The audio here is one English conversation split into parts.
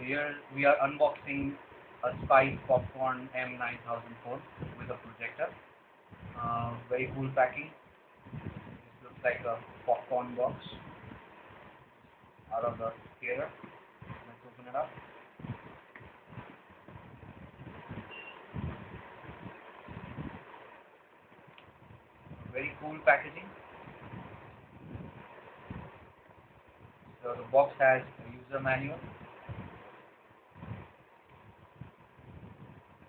here we are unboxing a Spice Popcorn M9000 phone with a projector. Very cool packing. This looks like a popcorn box out of the theater. Let's open it up. Very cool packaging. So the box has a user manual,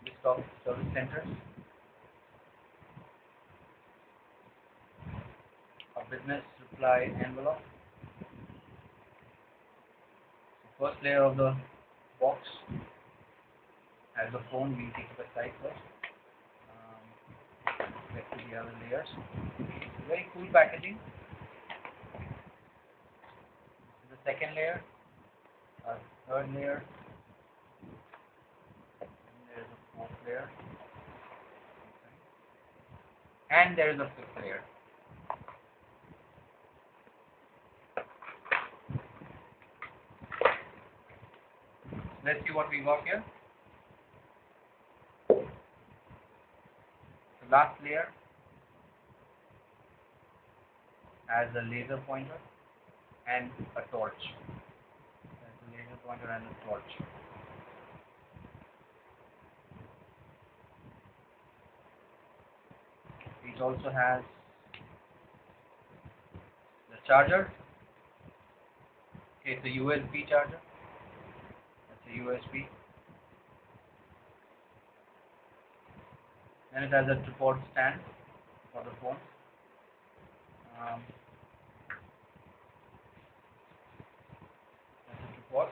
list of service centers, a business reply envelope. The first layer of the box has the phone. We'll take it aside first. Get to the other layers. Very cool packaging. This is the second layer, third layer, and there is a fourth layer, and there is a fifth layer. Let's see what we got here. The last layer has a laser pointer and a torch. There's a laser pointer and a torch. It also has the charger. Okay, it's a USB charger. That's a USB. Then it has a tripod stand for the phone. That's a tripod.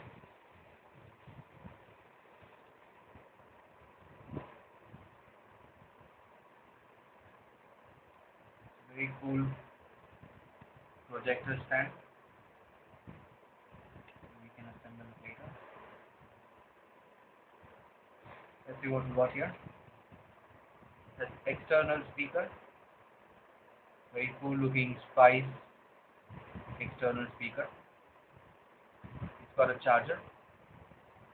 Very cool projector stand. We can assemble it later. Let's see what we got here. That's external speaker. Very cool looking Spice external speaker. It's got a charger.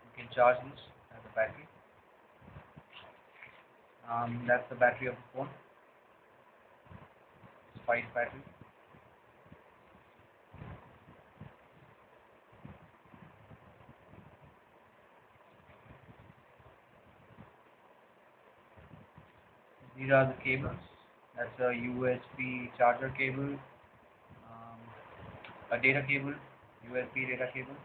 You can charge this as a battery. That's the battery of the phone. Spice battery. These are the cables. That's a USB charger cable, a data cable, USB data cable,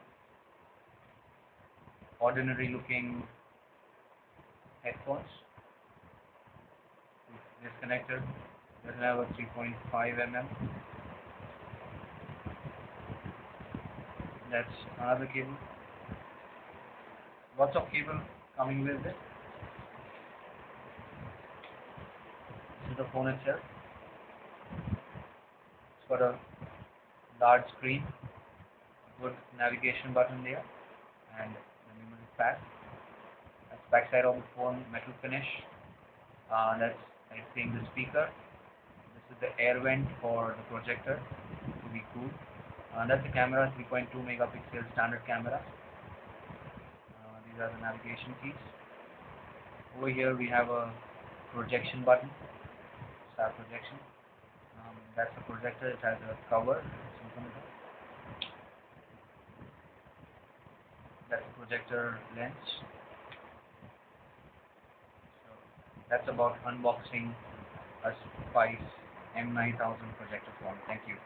ordinary looking headphones. This connector doesn't have a 3.5 mm. That's another cable. Lots of cable coming with it. This is the phone itself. It's got a large screen, good navigation button there, and the numeric pad. That's backside of the phone, metal finish. That's, I think, the speaker. This is the air vent for the projector to be cool. That's the camera, 3.2 megapixel standard camera. These are the navigation keys. Over here we have a projection button, start projection. That's the projector. It has a cover. That's the projector lens. So that's about unboxing a Spice M9000 projector phone. Thank you.